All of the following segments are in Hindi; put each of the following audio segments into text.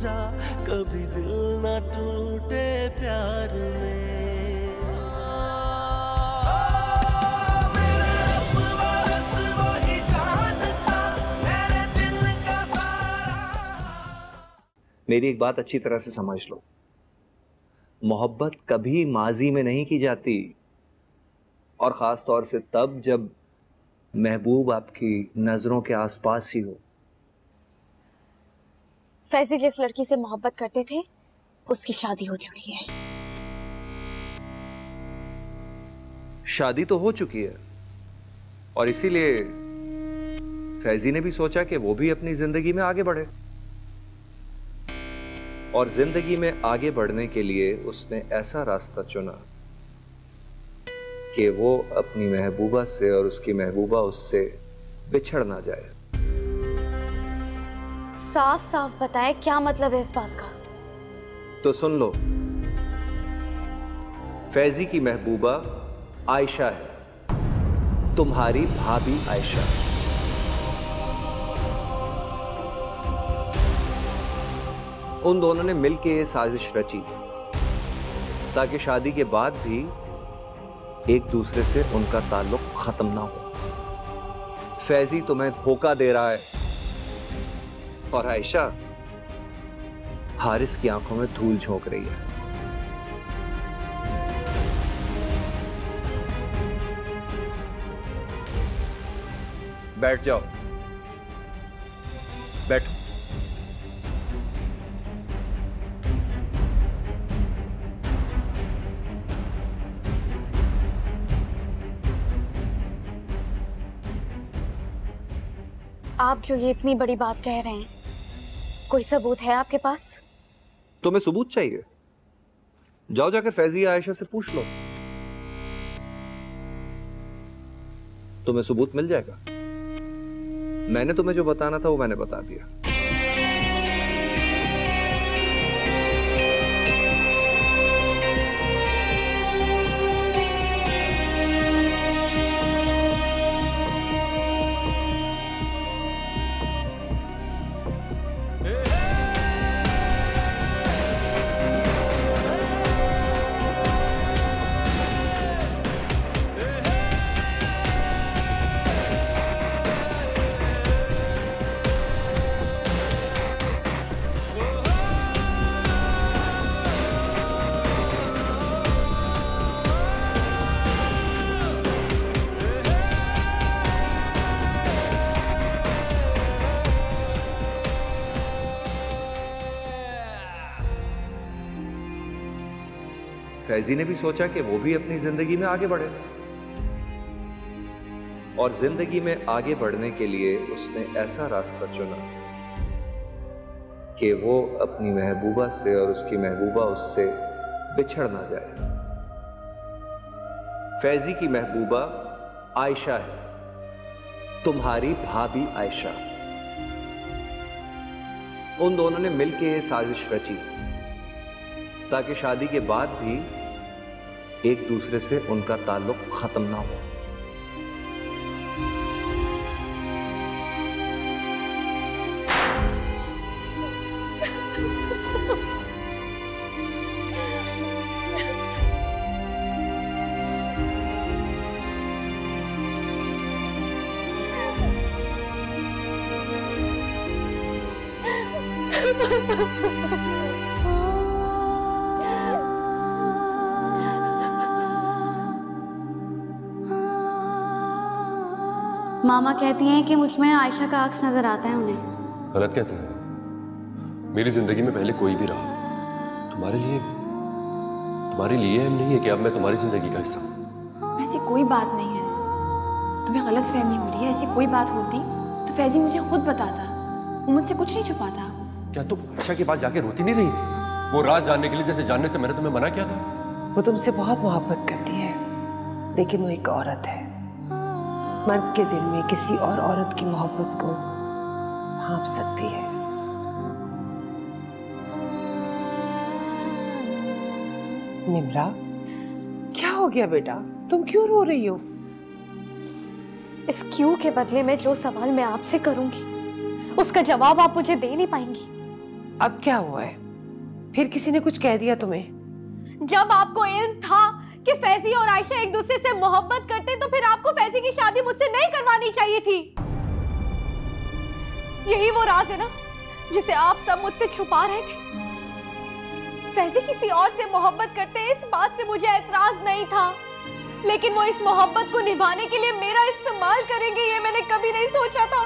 जा, कभी दिल ना टूटे प्यार में। मेरी एक बात अच्छी तरह से समझ लो, मोहब्बत कभी माजी में नहीं की जाती, और ख़ास तौर से तब जब महबूब आपकी नज़रों के आसपास ही हो। फैजी जिस लड़की से मोहब्बत करते थे उसकी शादी हो चुकी है। शादी तो हो चुकी है, और इसीलिए फैजी ने भी सोचा कि वो भी अपनी ज़िंदगी में आगे बढ़े, और ज़िंदगी में आगे बढ़ने के लिए उसने ऐसा रास्ता चुना कि वो अपनी महबूबा से और उसकी महबूबा उससे बिछड़ ना जाए। साफ साफ बताए क्या मतलब है इस बात का? तो सुन लो, फैजी की महबूबा आयशा है, तुम्हारी भाभी आयशा। उन दोनों ने मिलकर ये साजिश रची ताकि शादी के बाद भी एक दूसरे से उनका ताल्लुक खत्म ना हो। फैजी तुम्हें धोखा दे रहा है, और आयशा हारिस की आंखों में धूल झोंक रही है। बैठ जाओ, बैठो। आप जो ये इतनी बड़ी बात कह रहे हैं, कोई सबूत है आपके पास? तुम्हें सबूत चाहिए? जाओ जाकर फैजी आयशा से पूछ लो, तुम्हें सबूत मिल जाएगा। मैंने तुम्हें जो बताना था वो मैंने बता दिया। फैजी ने भी सोचा कि वो भी अपनी जिंदगी में आगे बढ़े, और जिंदगी में आगे बढ़ने के लिए उसने ऐसा रास्ता चुना कि वो अपनी महबूबा से और उसकी महबूबा उससे बिछड़ ना जाए। फैजी की महबूबा आयशा है, तुम्हारी भाभी आयशा। उन दोनों ने मिलकर ये साजिश रची ताकि शादी के बाद भी एक दूसरे से उनका ताल्लुक खत्म ना हो। मामा कहती हैं कि मुझ में आयशा का अक्स नजर आता है उन्हें। गलत कहती हैं। मेरी जिंदगी में पहले कोई भी रहा, तुम्हारे लिए अहम नहीं है कि अब मैं तुम्हारी जिंदगी का हिस्सा हूं। ऐसी कोई बात नहीं है, तुम्हें गलत फहमी हो रही है। ऐसी कोई बात होती तो फैजी मुझे खुद बताता, वो मुझसे कुछ नहीं छुपाता। क्या तुम आयशा के पास जाके रोती नहीं रही थी? वो राज जानने के लिए जैसे जानने से मैंने तुम्हें मना किया था। वो तुमसे बहुत मोहब्बत करती है, लेकिन वो एक औरत है। मर्द के दिल में किसी और औरत की मोहब्बत को भांप सकती है। निम्रा, क्या हो गया बेटा? तुम क्यों रो रही हो? इस क्यों के बदले में जो सवाल मैं आपसे करूंगी उसका जवाब आप मुझे दे नहीं पाएंगी। अब क्या हुआ है? फिर किसी ने कुछ कह दिया तुम्हें? जब आपको इल्म था कि फैजी और आयशा एक दूसरे से मोहब्बत करते तो फिर आपको फैजी की शादी मुझसे नहीं करवानी चाहिए थी। यही वो राज है ना जिसे आप सब मुझसे छुपा रहे थे। फैजी किसी और से मोहब्बत करते हैं, इस बात से मुझे एतराज नहीं था, लेकिन वो इस मोहब्बत को निभाने के लिए मेरा इस्तेमाल करेंगे ये मैंने कभी नहीं सोचा था।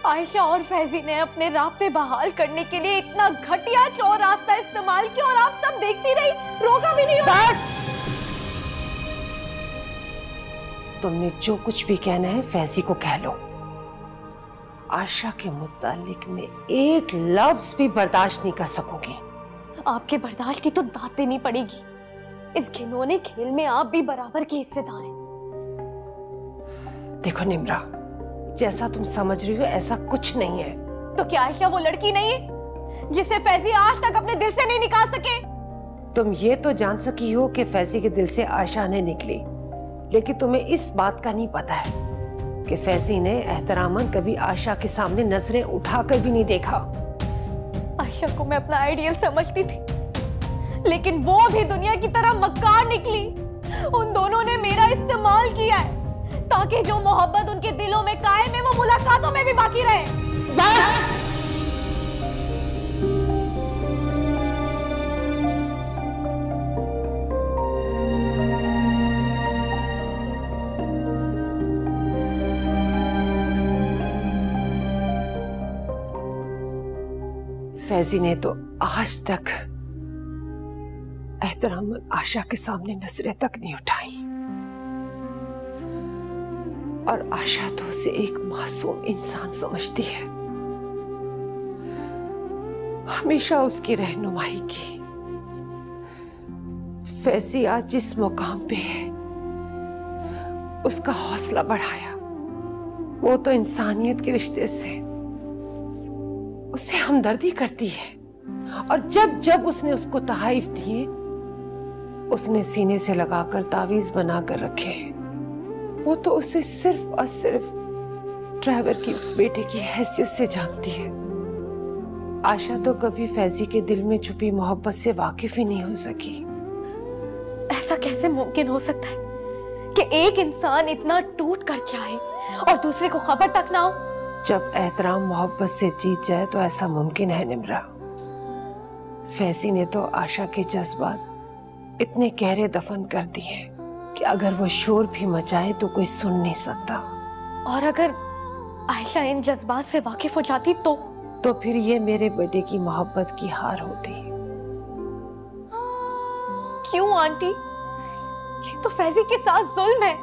आयशा और फैजी ने अपने राब्ते बहाल करने के लिए इतना घटिया चौर रास्ता इस्तेमाल किया और आप सब देखती रही, रोका भी नहीं। बस! तुमने जो कुछ भी कहना है फैजी को कह लो। आयशा के मुतालिक में एक लफ्ज भी बर्दाश्त नहीं कर सकूंगी। आपके बर्दाश्त की तो दाद देनी पड़ेगी। इस घिनौने खेल में आप भी बराबर की हिस्सेदार हैं। देखो निम्रा, जैसा तुम समझ रही हो ऐसा कुछ नहीं है। तो क्या आयशा वो लड़की नहीं है जिसे फैजी आज तक अपने दिल से नहीं निकाल सके? तुम ये तो जान सकी हो कि फैजी के दिल से आयशा नहीं निकली, लेकिन तुम्हें इस बात का नहीं पता है कि फैजी ने एहतरामन कभी आयशा के सामने नजरें उठाकर भी नहीं देखा। आयशा को मैं अपना आइडियल समझती थी, लेकिन वो भी दुनिया की तरह मक्कार निकली। उन दोनों ने मेरा इस्तेमाल किया है ताकि जो मोहब्बत उनके दिलों में कायम है वो मुलाकातों में भी बाकी रहे। बस! फैजी ने तो आज तक एहतराम आयशा के सामने नजरें तक नहीं उठाई, और आयशा तो उसे एक मासूम इंसान समझती है। हमेशा उसकी रहनुमाई की। फैजी आज जिस मुकाम पे है उसका हौसला बढ़ाया, वो तो इंसानियत के रिश्ते से उससे हमदर्दी करती है, और जब जब उसने उसको तहाइफ दिए उसने सीने से लगाकर तावीज बनाकर रखे। वो तो उसे सिर्फ और सिर्फ ड्राइवर की बेटे की हैसियत से जानती है। आयशा तो कभी फैजी के दिल में छुपी मोहब्बत से वाकिफ ही नहीं हो सकी। ऐसा कैसे मुमकिन हो सकता है कि एक इंसान इतना टूट कर जाए और दूसरे को खबर तक ना हो? जब एहतराम मोहब्बत से जीत जाए तो ऐसा मुमकिन है निम्रा। फैजी ने तो आयशा के जज्बात इतने गहरे दफन कर दिए कि अगर वो शोर भी मचाए तो कोई सुन नहीं सकता। और अगर आयशा इन जज्बात से वाकिफ हो जाती तो फिर ये मेरे बेटे की मोहब्बत की हार होती। क्यों आंटी? ये तो फैजी के साथ जुल्म है।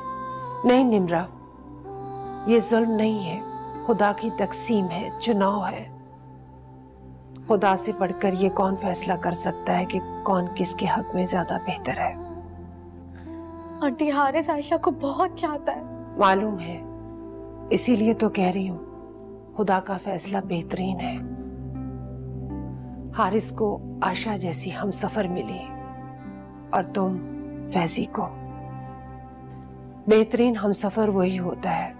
नहीं निम्रा, ये जुल्म नहीं है, खुदा की तकसीम है, चुनाव है। खुदा से बढ़कर ये कौन फैसला कर सकता है कि कौन किसके हक में ज्यादा बेहतर है? आंटी, हारिस आयशा को बहुत चाहता है। मालूम है, इसीलिए तो कह रही हूँ खुदा का फैसला बेहतरीन है। हारिस को आयशा जैसी हमसफर मिली और तुम फैजी को। बेहतरीन हमसफर वही होता है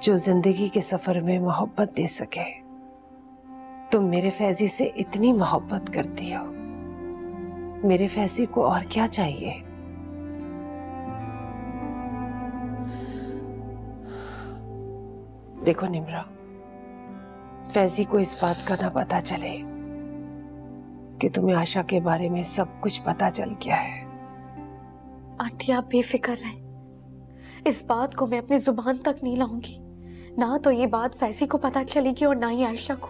जो जिंदगी के सफर में मोहब्बत दे सके। तुम मेरे फैजी से इतनी मोहब्बत करती हो, मेरे फैजी को और क्या चाहिए? देखो निम्रा, फैजी को इस बात का ना पता चले कि तुम्हें आयशा के बारे में सब कुछ पता चल गया है। आंटी, आप बेफिक्र रहें, इस बात को मैं अपनी जुबान तक नहीं लाऊंगी। ना तो ये बात फैजी को पता चलेगी और ना ही आयशा को।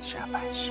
शाबाश।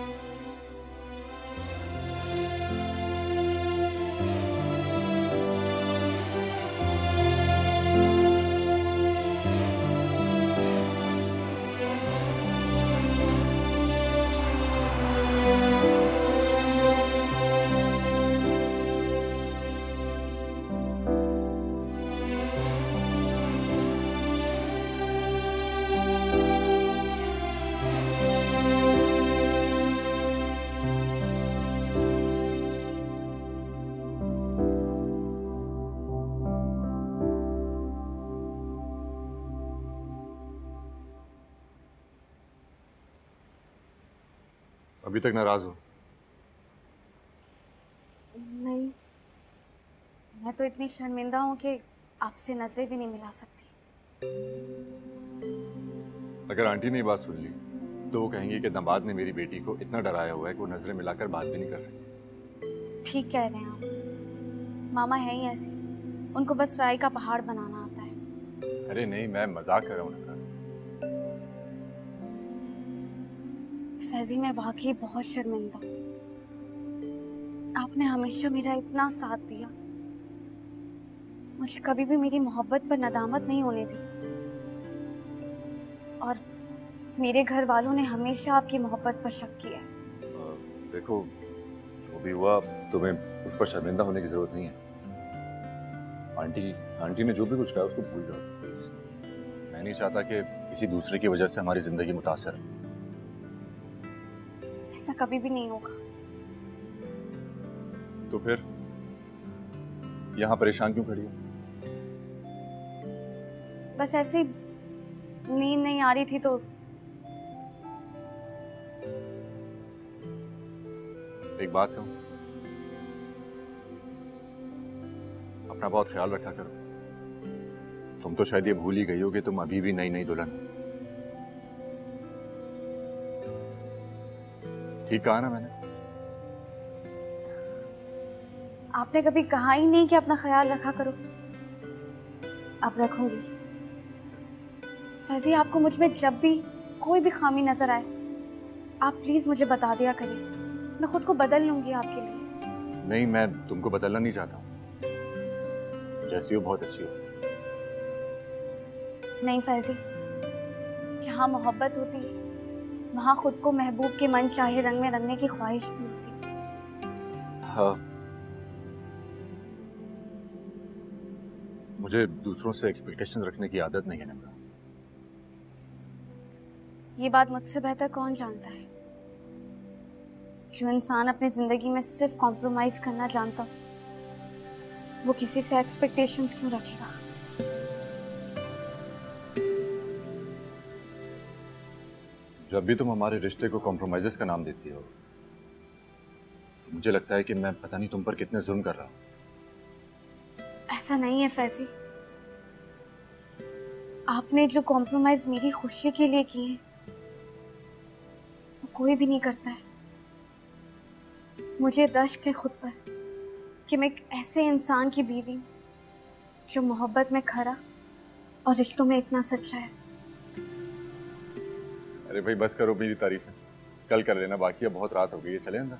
अभी तक नाराज हो? नहीं, मैं तो इतनी शर्मिंदा हूँ कि आपसे नजरें भी नहीं मिला सकती। अगर आंटी ने ये बात सुन ली तो वो कहेंगे कि दामाद ने मेरी बेटी को इतना डराया हुआ है कि वो नजरें मिलाकर बात भी नहीं कर सकती। ठीक कह रहे हैं आप, मामा है ही ऐसी, उनको बस राय का पहाड़ बनाना आता है। अरे नहीं, मैं मजाक कर रहा हूँ। फैजी, मैं वाकई बहुत शर्मिंदा हूँ। आपने हमेशा मेरा इतना साथ दिया, मुझे कभी भी मेरी मोहब्बत पर नदामत नहीं होने दी, और मेरे घर वालों ने हमेशा आपकी मोहब्बत पर शक किया। देखो, जो भी हुआ तुम्हें उस पर शर्मिंदा होने की जरूरत नहीं है। आंटी ने जो भी कुछ कहा उसको भूल जाओ। मैं नहीं चाहता कि किसी दूसरे की वजह से हमारी जिंदगी मुतासर हो। ऐसा कभी भी नहीं होगा। तो फिर यहाँ परेशान क्यों खड़ी हो? बस ऐसे ही नींद नहीं आ रही थी तो। एक बात कहूं, अपना बहुत ख्याल रखा करो। तुम तो शायद ये भूल ही गई हो कि तुम अभी भी नई नई दुल्हन हो। ठीक कहा ना मैंने? आपने कभी कहा ही नहीं कि अपना ख्याल रखा करो। अब रखूंगी। फैजी, आपको मुझ में जब भी कोई भी खामी नजर आए, आप प्लीज मुझे बता दिया करिए, मैं खुद को बदल लूंगी आपके लिए। नहीं, मैं तुमको बदलना नहीं चाहता। जैसी हो बहुत अच्छी हो। नहीं फैजी, जहाँ मोहब्बत होती है वहाँ खुद को महबूब के मन चाहे रंग में रंगने की ख्वाहिश भी होती है। हाँ, मुझे दूसरों से एक्सपेक्टेशन रखने की आदत नहीं है नम्रा। ये बात मुझसे बेहतर कौन जानता है? जो इंसान अपनी जिंदगी में सिर्फ कॉम्प्रोमाइज करना जानता, वो किसी से एक्सपेक्टेशंस क्यों रखेगा? जब भी तुम हमारे रिश्ते को कॉम्प्रोमाइजेस का नाम देती हो तो मुझे लगता है कि मैं पता नहीं तुम पर कितने जुल्म कर रहा हूं। ऐसा नहीं है फैजी, आपने जो कॉम्प्रोमाइज मेरी खुशी के लिए किए वो कोई भी नहीं करता है। मुझे रश्क है खुद पर कि मैं एक ऐसे इंसान की बीवी हूं जो मोहब्बत में खरा और रिश्तों में इतना सच्चा है। अरे भाई बस करो मेरी तारीफें, कल कर लेना, बाकी अब बहुत रात हो गई है, चले अंदर।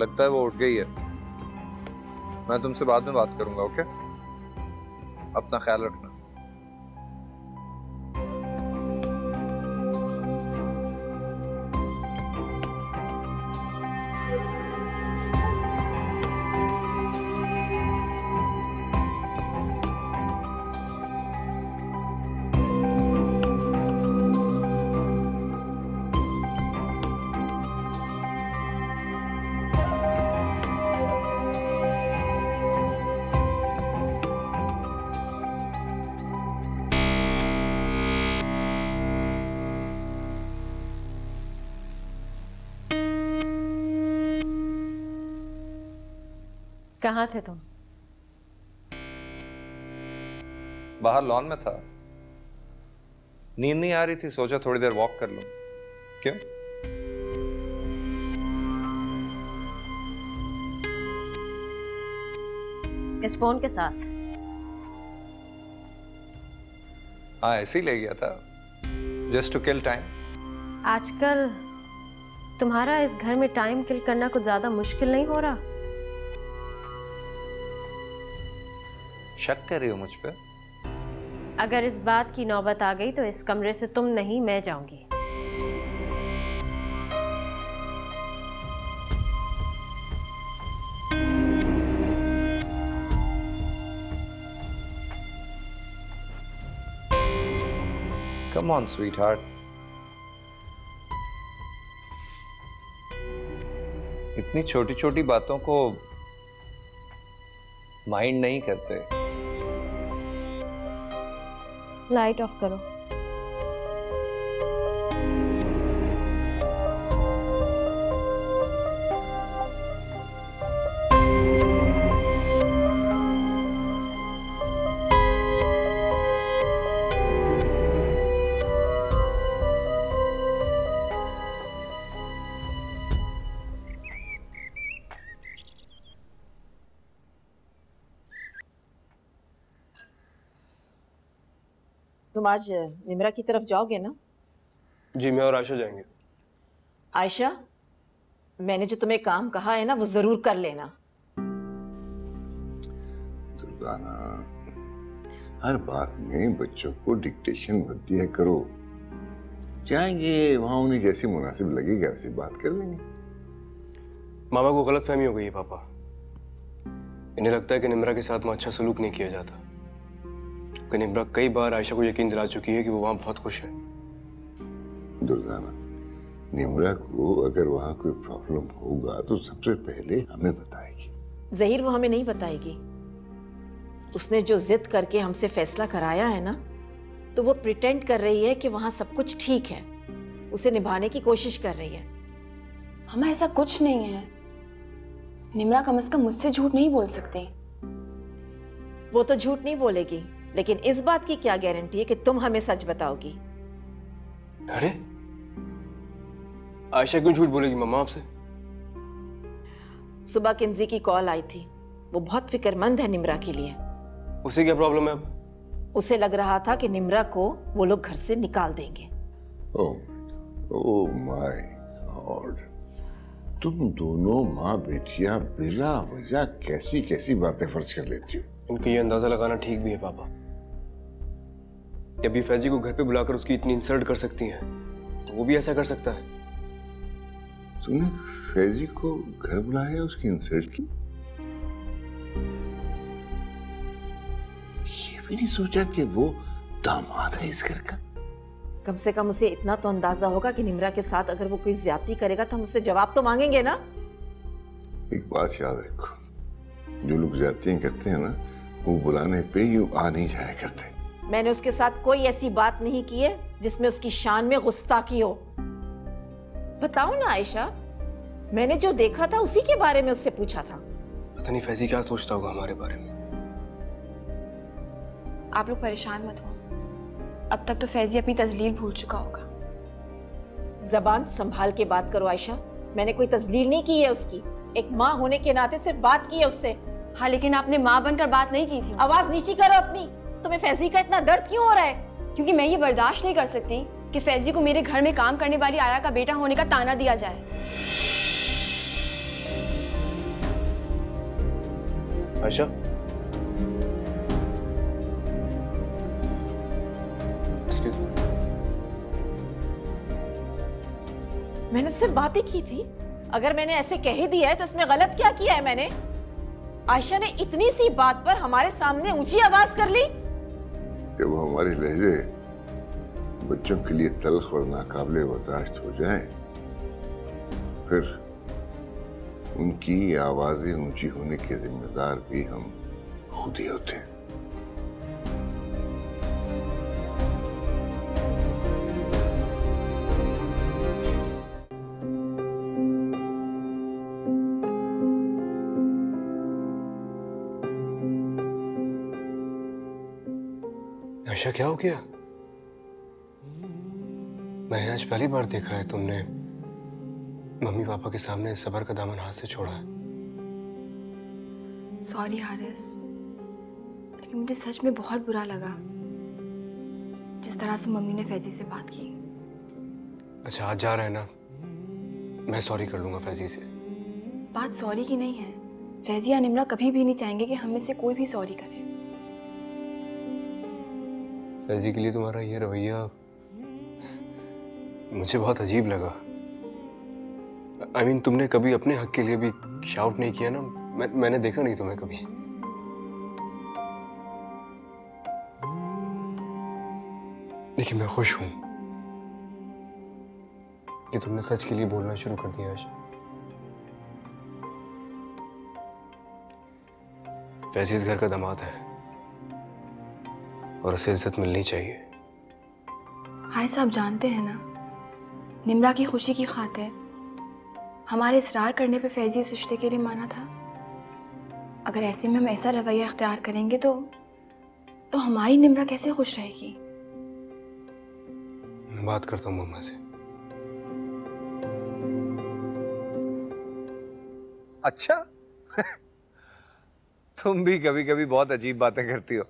लगता है वो उठ गई है। मैं तुमसे बाद में बात करूंगा, ओके? अपना ख्याल रखना। कहाँ थे तुम? बाहर लॉन में था, नींद नहीं आ रही थी, सोचा थोड़ी देर वॉक कर लूं। क्यों? इस फोन के साथ हाँ, ऐसे ही ले गया था, जस्ट टू किल टाइम। आजकल तुम्हारा इस घर में टाइम किल करना कुछ ज्यादा मुश्किल नहीं हो रहा? शक कर रही हो मुझ पे? अगर इस बात की नौबत आ गई तो इस कमरे से तुम नहीं, मैं जाऊंगी। Come on, sweetheart. इतनी छोटी छोटी बातों को माइंड नहीं करते। लाइट ऑफ करो। तुम आज निमरा की तरफ जाओगे ना? जी, मैं और आयशा जाएंगे। आयशा, मैंने जो तुम्हें काम कहा है ना वो जरूर कर लेना। दुर्गाना, हर बात में बच्चों को डिक्टेशन मत दिया करो। जाएंगे वहां, उन्हें जैसे मुनासिब लगेगा वैसे बात कर लेंगे। मामा को गलतफहमी हो गई है पापा। इन्हें लगता है कि निम्रा के साथ वहां अच्छा सलूक नहीं किया जाता। कि निम्रा कई बार आयशा को यकीन दिला चुकी है कि वो वहां बहुत खुश है। दुर्गाना, निम्रा को अगर वहां कोई प्रॉब्लम होगा तो सबसे पहले हमें बताएगी। जहीर, वो हमें नहीं बताएगी। उसने जो जिद करके हमसे फैसला कराया है ना, तो वो प्रिटेंड कर रही है कि वहां सब कुछ ठीक है, उसे निभाने की कोशिश कर रही है। मम्मा, ऐसा कुछ नहीं है। निम्रा कम से कम मुझसे झूठ नहीं बोल सकती। वो तो झूठ नहीं बोलेगी, लेकिन इस बात की क्या गारंटी है कि तुम हमें सच बताओगी? अरे, आयशा क्यों झूठ बोलेगी मम्मा आपसे? सुबह किंजी की कॉल आई थी। वो बहुत फिक्रमंद है निम्रा के लिए। उसे क्या प्रॉब्लम है अब? उसे लग रहा था कि निम्रा को वो लोग घर से निकाल देंगे। ओह माय गॉड, तुम दोनों माँ बेटियां बिला वजह कैसी कैसी बातें फर्ज कर लेती हो। इनका ये अंदाजा लगाना ठीक भी है पापा। अभी फैजी को घर पे बुलाकर उसकी इतनी इंसल्ट कर सकती हैं, तो वो भी ऐसा कर सकता है। तुमने फैजी को घर बुलाया, उसकी इंसल्ट की? ये भी नहीं सोचा कि वो दामाद है इस घर का? कम से कम उसे इतना तो अंदाजा होगा कि निम्रा के साथ अगर वो कोई ज्यादती करेगा तो हम उससे जवाब तो मांगेंगे ना। एक बात याद रखो, जो लोग ज्यादतियां करते हैं ना, वो बुलाने पे यूं आ नहीं जाया करते। मैंने उसके साथ कोई ऐसी बात नहीं की है जिसमें उसकी शान में गुस्ताखी हो। बताओ ना आयशा, मैंने जो देखा था उसी के बारे में उससे पूछा था। पता नहीं फैजी क्या सोचता होगा हमारे बारे में। आप लोग परेशान मत हो, अब तक तो फैजी अपनी तजलील भूल चुका होगा। जबान संभाल के बात करो आयशा, मैंने कोई तजलील नहीं की है उसकी। एक माँ होने के नाते सिर्फ बात की है उससे। हाँ, लेकिन आपने माँ बनकर बात नहीं की थी। आवाज नीची करो अपनी। तुम्हें फैजी का इतना दर्द क्यों हो रहा है? क्योंकि मैं ये बर्दाश्त नहीं कर सकती कि फैजी को मेरे घर में काम करने वाली आया का बेटा होने का ताना दिया जाए। Ayesha, excuse me. मैंने उससे बात ही की थी। अगर मैंने ऐसे कह ही दिया है तो इसमें गलत क्या किया है मैंने? आयशा ने इतनी सी बात पर हमारे सामने ऊंची आवाज कर ली। जब हमारे लहजे बच्चों के लिए तल्ख और नाकाबिले बर्दाश्त हो जाए, फिर उनकी आवाजें ऊंची होने के जिम्मेदार भी हम खुद ही होते हैं। आयशा, क्या हो गया? मैंने आज पहली बार देखा है तुमने मम्मी पापा के सामने सबर का दामन हाथ से छोड़ा है। सॉरी हारिस, लेकिन मुझे सच में बहुत बुरा लगा। जिस तरह से मम्मी ने फैजी से बात की। अच्छा आज जा रहे हैं ना, मैं सॉरी कर लूंगा फैजी से। बात सॉरी की नहीं है। फैजी या निम्रा कभी भी नहीं चाहेंगे कि हम में से कोई भी सॉरी करे। फैजी के लिए तुम्हारा ये रवैया मुझे बहुत अजीब लगा। I mean, तुमने कभी अपने हक के लिए भी शाउट नहीं किया ना? मैंने देखा नहीं तुम्हें कभी। लेकिन मैं खुश हूं कि तुमने सच के लिए बोलना शुरू कर दिया आयशा। फैजी इस घर का दामाद है और उसे इज्जत मिलनी चाहिए। हारिस साहब जानते हैं ना, निम्रा की खुशी की खातिर हमारे इसरार करने पे फैजी इस रिश्ते के लिए माना था। अगर ऐसे में हम ऐसा रवैया इख्तियार करेंगे तो हमारी निम्रा कैसे खुश रहेगी? मैं बात करता हूँ मम्मा से। अच्छा तुम भी कभी कभी बहुत अजीब बातें करती हो।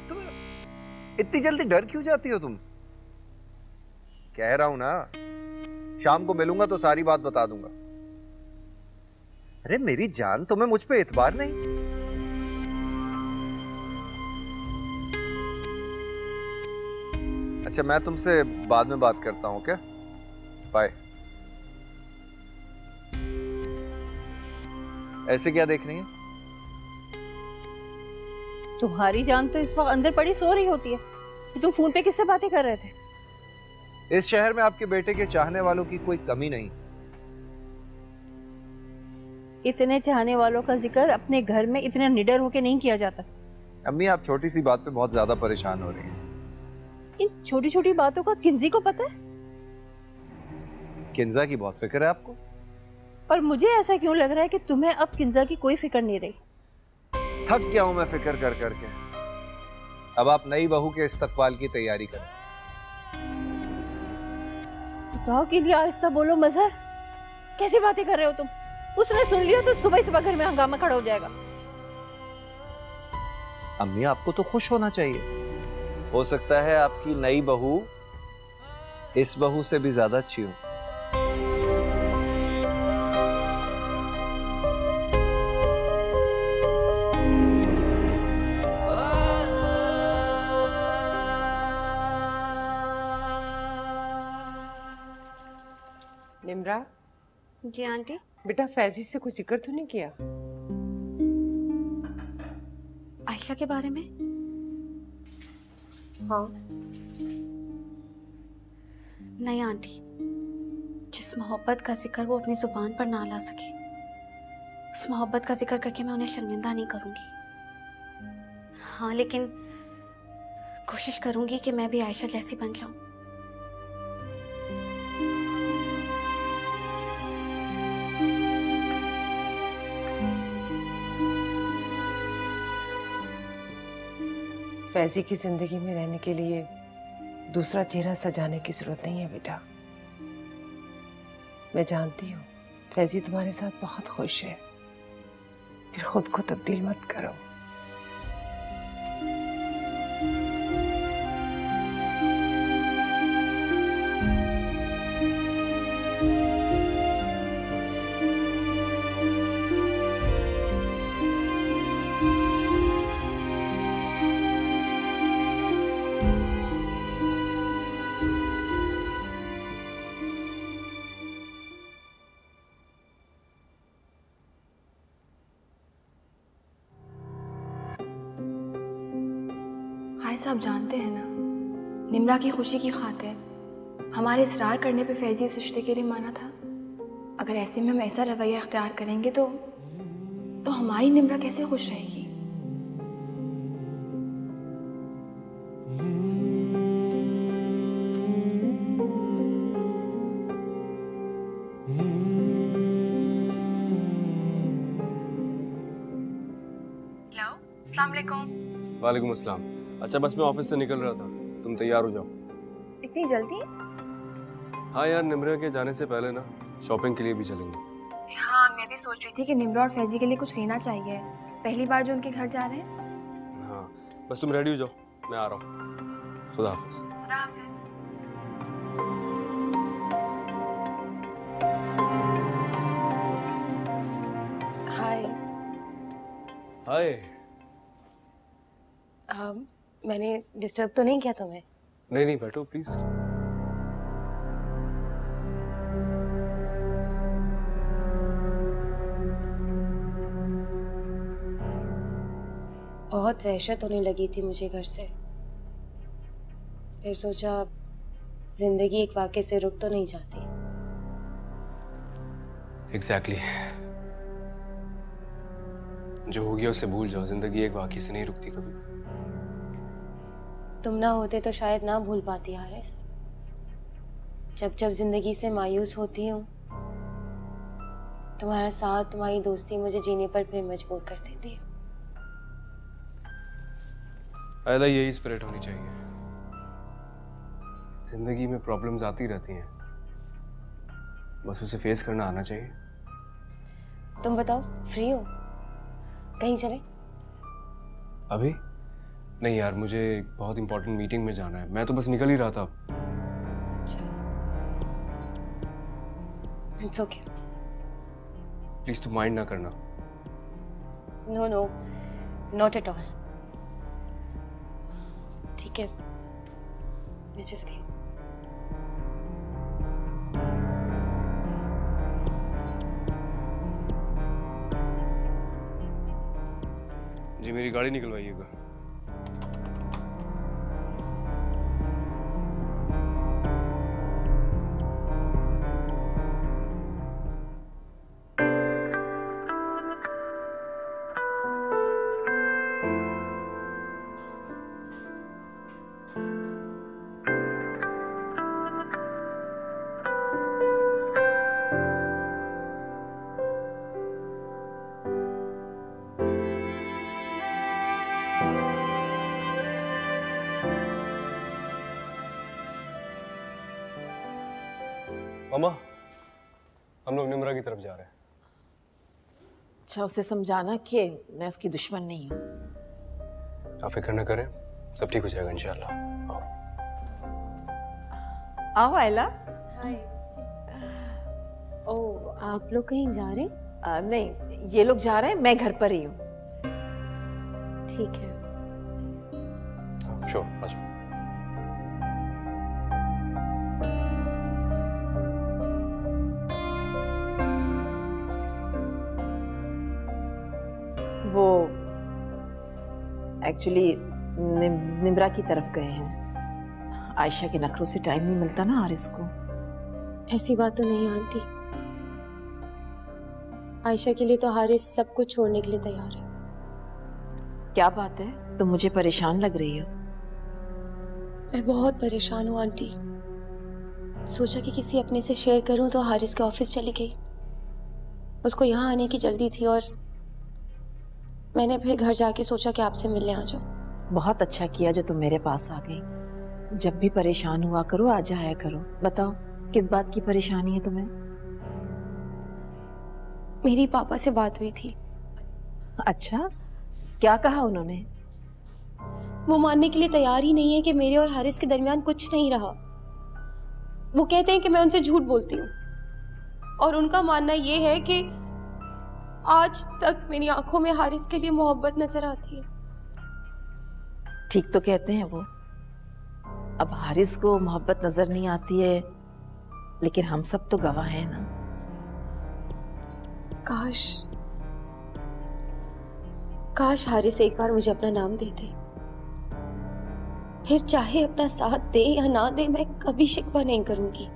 तुम इतनी जल्दी डर क्यों जाती हो तुम? कह रहा हूं ना, शाम को मिलूंगा तो सारी बात बता दूंगा। अरे मेरी जान, तुम्हें मुझ पे एतबार नहीं? अच्छा मैं तुमसे बाद में बात करता हूं, क्या? बाय। ऐसे क्या देख रही है? तुम्हारी जान तो इस वक्त अंदर पड़ी सो रही होती है कि तुम फोन पे किससे बातें कर रहे थे? इस शहर में आपके बेटे के चाहने वालों की कोई कमी नहीं। इतने चाहने वालों का जिक्र अपने घर में इतना निडर होके नहीं किया जाता। अम्मी आप छोटी सी बात पे बहुत ज्यादा परेशान हो रही हैं। इन छोटी छोटी बातों का किंजी को पता है? किंजा की बहुत फिक्र है आपको? और मुझे ऐसा क्यों लग रहा है कि तुम्हें अब किंजा की कोई फिक्र नहीं रही? थक गया हूं मैं फिक्र कर करके। अब आप नई बहू के इस्तकबाल की तैयारी करें। गाँव के लिए आहिस्ता बोलो मजहर, कैसी बातें कर रहे हो तुम? उसने सुन लिया तो सुबह सुबह घर में हंगामा खड़ा हो जाएगा। अम्मी आपको तो खुश होना चाहिए। हो सकता है आपकी नई बहू इस बहू से भी ज्यादा अच्छी हो। निम्रा, जी आंटी। बेटा फैजी से कोई जिक्र तो नहीं किया? आयशा के बारे में? हाँ। नहीं आंटी, जिस मोहब्बत का जिक्र वो अपनी जुबान पर ना ला सके, उस मोहब्बत का जिक्र करके मैं उन्हें शर्मिंदा नहीं करूंगी। हाँ लेकिन कोशिश करूंगी कि मैं भी आयशा जैसी बन जाऊं। फैजी की जिंदगी में रहने के लिए दूसरा चेहरा सजाने की जरूरत नहीं है बेटा। मैं जानती हूँ फैजी तुम्हारे साथ बहुत खुश है, फिर खुद को तब्दील मत करो। हारिस साहब जानते हैं ना, निम्रा की खुशी की खातिर हमारे इसरार करने पे फैजी इस रिश्ते के लिए माना था। अगर ऐसे में हम ऐसा रवैया इख्तियार करेंगे तो हमारी निम्रा कैसे खुश रहेगी? हेलो, अस्सलाम वालेकुम। वालेकुम अस्सलाम। अच्छा बस मैं ऑफिस से निकल रहा था, तुम तैयार हो जाओ। इतनी जल्दी? हाँ यार, निम्रा के जाने से पहले ना शॉपिंग के लिए भी चलेंगे। हाँ मैं भी सोच रही थी कि निम्रा और फैजी के लिए कुछ लेना चाहिए, पहली बार जो उनके घर जा रहे हैं। हाँ बस तुम रेडी हो जाओ, मैं आ रहा हूँ। खुदा हाफिज। हाय। हाय। मैंने डिस्टर्ब तो नहीं किया तुम्हें? नहीं नहीं, बैठो प्लीज। बहुत वहशत होने लगी थी मुझे घर से। फिर सोचा जिंदगी एक वाक़े से रुक तो नहीं जाती। एग्जैक्टली। जो हो गया उसे भूल जाओ, जिंदगी एक वाक़े से नहीं रुकती कभी। तुम ना होते तो शायद ना भूल पाती हारिस। जब जब जिंदगी से मायूस होती हूँ, तुम्हारा साथ, तुम्हारी दोस्ती मुझे जीने पर फिर मजबूर कर देती है। आयला, यही स्पिरिट होनी चाहिए। जिंदगी में प्रॉब्लम्स आती रहती हैं, बस उसे फेस करना आना चाहिए। तुम बताओ, फ्री हो? कहीं चले? अभी नहीं यार, मुझे एक बहुत इंपॉर्टेंट मीटिंग में जाना है। मैं तो बस निकल ही रहा था। अच्छा, इट्स ओके। प्लीज तुम माइंड ना करना। No no, not at all. ठीक है, मैं चलती हूँ। जी, मेरी गाड़ी निकलवाइएगा। मामा, हम लोग निम्रा की तरफ जा रहे हैं। अच्छा, उसे समझाना कि मैं उसकी दुश्मन नहीं हूँ। आप फिक्र न करें, सब ठीक हो जाएगा इंशाल्लाह। आओ आयला। हाय। ओह, आप लोग कहीं जा रहे हैं? नहीं, ये लोग जा रहे हैं, मैं घर पर ही हूँ। ठीक है। श्योर, आ जाओ। वो एक्चुअली निम्रा की तरफ गए हैं। आयशा के नखरों से टाइम नहीं मिलता ना हारिस को। ऐसी बात तो नहीं आंटी। आयशा के लिए तो हारिस सब कुछ छोड़ने के लिए तैयार है। क्या बात है, तुम मुझे परेशान लग रही हो। मैं बहुत परेशान हूँ आंटी। सोचा कि किसी अपने से शेयर करूं तो हारिस के ऑफिस चली गई। उसको यहाँ आने की जल्दी थी और मैंने फिर घर जाके सोचा कि आपसे मिलने आ जाऊं। बहुत अच्छा किया जो तुम मेरे पास आ गई। जब भी परेशान हुआ करो, आ जाया करो। बताओ, किस बात की परेशानी है तुम्हें? मेरी पापा से बात हुई थी। अच्छा, क्या कहा उन्होंने? वो मानने के लिए तैयार ही नहीं है कि मेरे और हारिस के दरमियान कुछ नहीं रहा। वो कहते हैं कि मैं उनसे झूठ बोलती हूँ और उनका मानना ये है कि आज तक मेरी आंखों में हारिस के लिए मोहब्बत नजर आती है। ठीक तो कहते हैं वो। अब हारिस को मोहब्बत नजर नहीं आती है, लेकिन हम सब तो गवाह हैं ना। काश हारिस एक बार मुझे अपना नाम दे दे। फिर चाहे अपना साथ दे या ना दे, मैं कभी शिकवा नहीं करूंगी।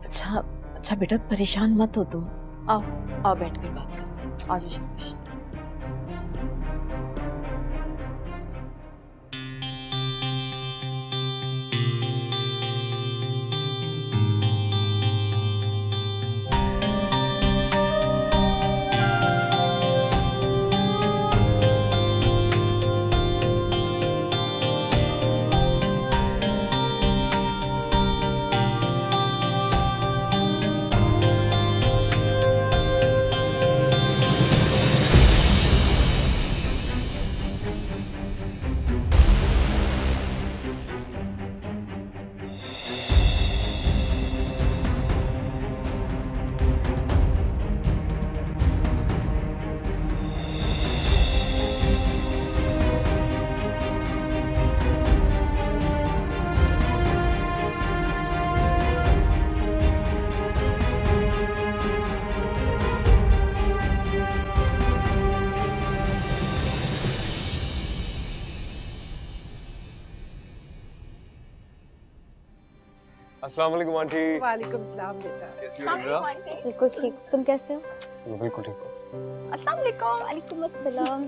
अच्छा बेटा, परेशान मत हो तुम। आओ आओ, बैठकर बात करते हैं। आ जाओ शाबाश। अस्सलाम वालेकुम आंटी। वालेकुम सलाम बेटा। कैसी हो निम्रा? बिल्कुल ठीक, तुम कैसे हो? मैं बिल्कुल ठीक हूँ। अस्सलाम वालेकुम। वालेकुम अस्सलाम।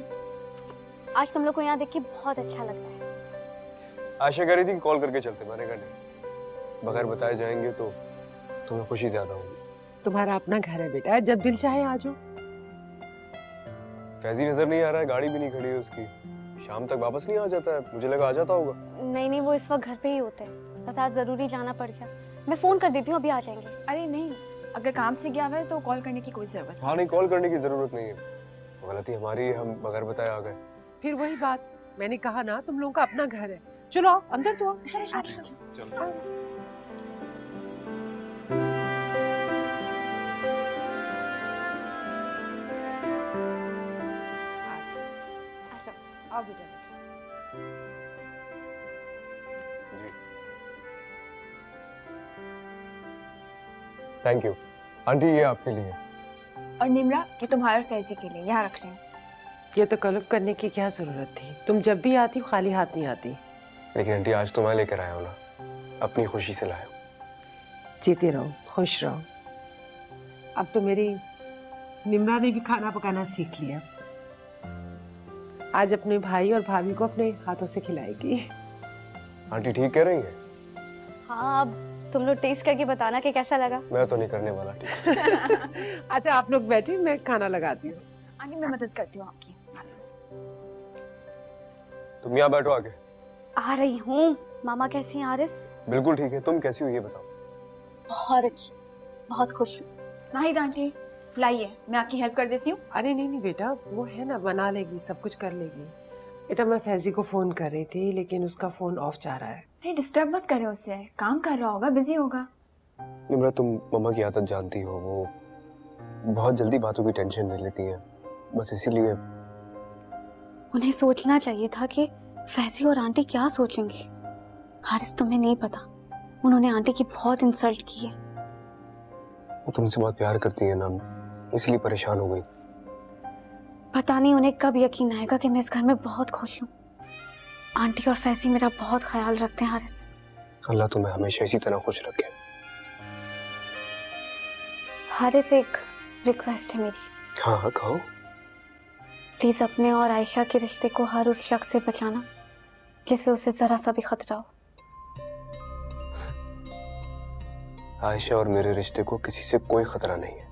आज तुम लोग को यहाँ देख के बहुत अच्छा लग रहा है। आयशा कह रही थी कि कॉल करके चलते, मैंने कहा नहीं, बगैर बताए जाएंगे तो तुम्हें खुशी ज्यादा होगी। तुम्हारा अपना घर है बेटा, जब दिल चाहे आ जाओ। फैजी नजर नहीं आ रहा है, गाड़ी भी नहीं खड़ी है उसकी। शाम तक वापस नहीं आ जाता है, मुझे लगा आ जाता होगा। नहीं, वो इस वक्त घर पे ही होते हैं, बस आज जरूरी जाना पड़ गया। मैं फोन कर देती हूँ, अभी आ जाएंगे। अरे नहीं, अगर काम से गया हुआ है तो कॉल करने की कोई जरूरत हाँ नहीं, कॉल करने की जरूरत नहीं है, गलती हमारी है, हम बगैर बताए आ गए। फिर वही बात, मैंने कहा ना तुम लोगों का अपना घर है। चलो आओ अंदर तो आओ। चलो। आओ बेटा। जी थैंक यू आंटी, ये आपके लिए। और निम्रा, ये तुम्हारे और फैजी के लिए, यहाँ रख रही हूँ। ये तो कलब करने की क्या जरूरत थी, तुम जब भी आती हो खाली हाथ नहीं आती। लेकिन आंटी आज तो मैं लेकर आया हूँ ना, अपनी खुशी से लाया हूँ। जीते रहो, खुश रहो। अब तो मेरी निम्रा ने भी खाना पकाना सीख लिया, आज अपने भाई और भाभी को अपने हाथों से खिलाएगी। आंटी ठीक कह रही है? हाँ, अब तुम लोग टेस्ट करके बताना कि कैसा लगा। मैं तो नहीं करने वाला टेस्ट। अच्छा आप लोग बैठे, मैं खाना लगाती हूँ। आंटी मैं मदद करती हूँ आपकी। तुम यहाँ बैठो आके। आ रही हूँ। मामा कैसी हैं आरिस? बिल्कुल ठीक है, तुम कैसी हो ये बताओ। बहुत अच्छी, बहुत खुश हूँ। नाहिद आंटी, लाइए मैं आपकी हेल्प कर देती हूँ। अरे नहीं बेटा, वो है ना, बना लेगी, सब कुछ कर लेगी। बेटा मैं फैजी को फोन कर रही थी, लेकिन उसका फोन ऑफ जा रहा है। नहीं डिस्टर्ब मत करें उसे, काम कर रहा होगा, बिजी होगा। निम्रा तुम मम्मा की आदत जानती हो, वो बहुत जल्दी बातों की टेंशन ले लेती हैं, बस इसीलिए। उन्हें सोचना चाहिए था कि फैजी और आंटी क्या सोचेंगी। हारिस तुम्हें नहीं पता, उन्होंने आंटी की बहुत इंसल्ट की है। वो तुमसे बहुत प्यार करती है ना, इसलिए परेशान हो गई। पता नहीं उन्हें कब यकीन आएगा कि मैं इस घर में बहुत खुश हूँ। आंटी और फैजी मेरा बहुत ख्याल रखते हैं हारिस। अल्लाह तुम्हें हमेशा इसी तरह खुश रखे। हारिस एक रिक्वेस्ट है मेरी। हाँ हाँ कहो। प्लीज अपने और आयशा के रिश्ते को हर उस शख्स से बचाना जिसे उसे जरा सा भी खतरा हो। आयशा और मेरे रिश्ते को किसी से कोई खतरा नहीं है।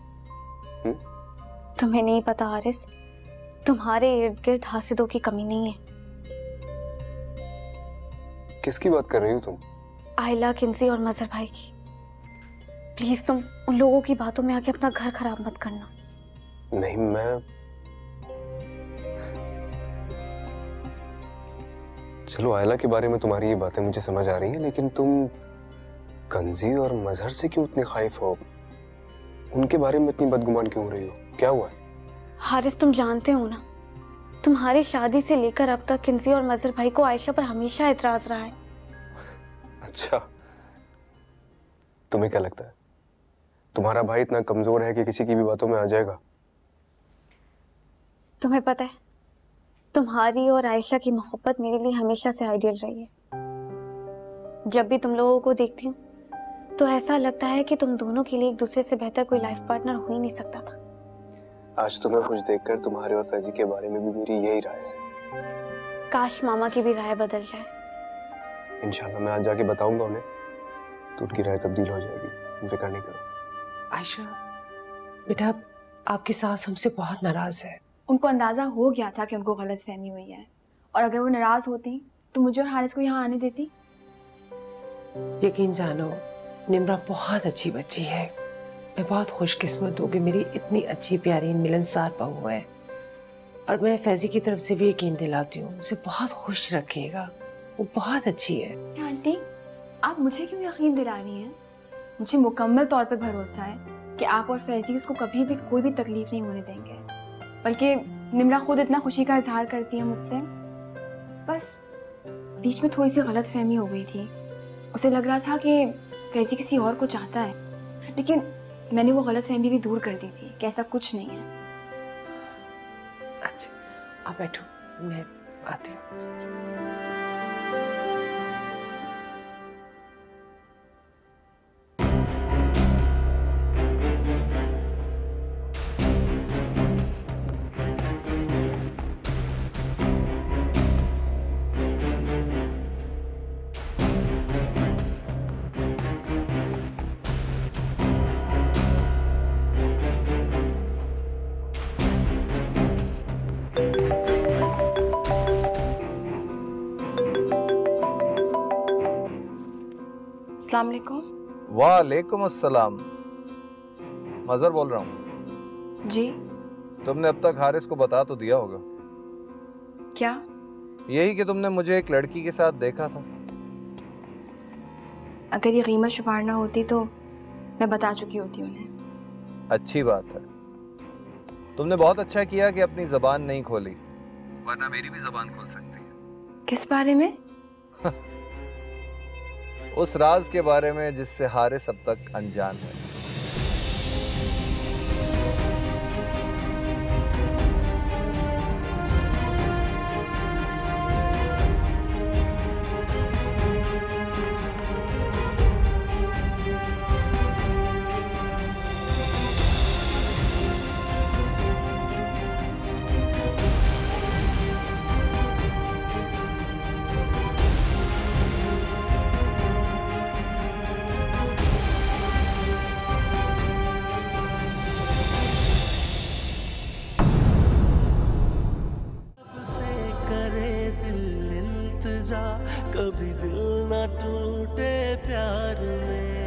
तुम्हें नहीं पता हारिस, तुम्हारे इर्द गिर्द हासिदों की कमी नहीं है। किसकी बात कर रही हो तुम? आयला, किंसी और मजहर भाई की। प्लीज तुम उन लोगों की बातों में आके अपना घर खराब मत करना। नहीं मैं, चलो आयला के बारे में तुम्हारी ये बातें मुझे समझ आ रही हैं, लेकिन तुम कंजी और मजहर से क्यों इतनी खाइफ हो? उनके बारे में इतनी बदगुमान क्यों हो रही हो? क्या हुआ है? हारिस तुम जानते हो ना, तुम्हारी शादी से लेकर अब तक किंसी और मजहर भाई को आयशा पर हमेशा एतराज रहा है। अच्छा, तुम्हें क्या लगता है तुम्हारा भाई इतना कमजोर है कि किसी की भी बातों में आ जाएगा? तुम्हें पता है, तुम्हारी और आयशा की मोहब्बत मेरे लिए हमेशा से आइडियल रही है। जब भी तुम लोगों को देखती हूँ तो ऐसा लगता है कि तुम दोनों के लिए एक दूसरे से बेहतर कोई लाइफ पार्टनर हो ही नहीं सकता था। आज तुम्हें कुछ देखकर तुम्हारे और फैजी के बारे में भी मेरी यही राय है। काश मामा की भी राय बदल जाए। इंशाल्लाह मैं आज जाके बताऊंगा उन्हें, तो उनकी राय तब्दील हो जाएगी, फिक्र नहीं करो। आयशा बेटा, आपकी सास हमसे बहुत नाराज है। उनको अंदाजा हो गया था कि उनको गलत फहमी हुई है, और अगर वो नाराज होती तो मुझे और हारिस को यहाँ आने देती। यकीन जानो, निम्रा बहुत अच्छी बच्ची है। मैं बहुत खुशकिस्मत हूँ कि मेरी इतनी अच्छी प्यारी मिलनसार बहू है। और मैं फैजी की तरफ से भी यकीन दिलाती हूँ, उसे बहुत खुश रखिएगा, वो बहुत अच्छी है। आंटी, आप मुझे क्यों यकीन दिला रही हैं? मुझे मुकम्मल तौर पे भरोसा है कि आप और फैजी उसको कभी भी कोई भी तकलीफ नहीं होने देंगे। बल्कि निम्रा खुद इतना खुशी का इजहार करती है मुझसे। बस बीच में थोड़ी सी गलत फहमी हो गई थी। उसे लग रहा था कि फैजी किसी और को चाहता है, लेकिन मैंने वो गलत फहमी भी दूर कर दी थी कि ऐसा कुछ नहीं है। अच्छा आप बैठो, मैं आती हूँ। अस्सलाम वालेकुम। वालेकुम अस्सलाम। मजहर बोल रहा हूँ। जी। तुमने अब तक हारिस को बता तो दिया होगा। क्या? यही कि तुमने मुझे एक लड़की के साथ देखा था। अगर ये कीमत शुमार ना होती तो मैं बता चुकी होती उन्हें। अच्छी बात है। तुमने बहुत अच्छा किया कि अपनी जबान नहीं खोली, वरना मेरी भी जबान खोल सकती है। किस बारे में? उस राज के बारे में जिससे हारिस अब तक अनजान है। कभी दिल ना टूटे प्यार में।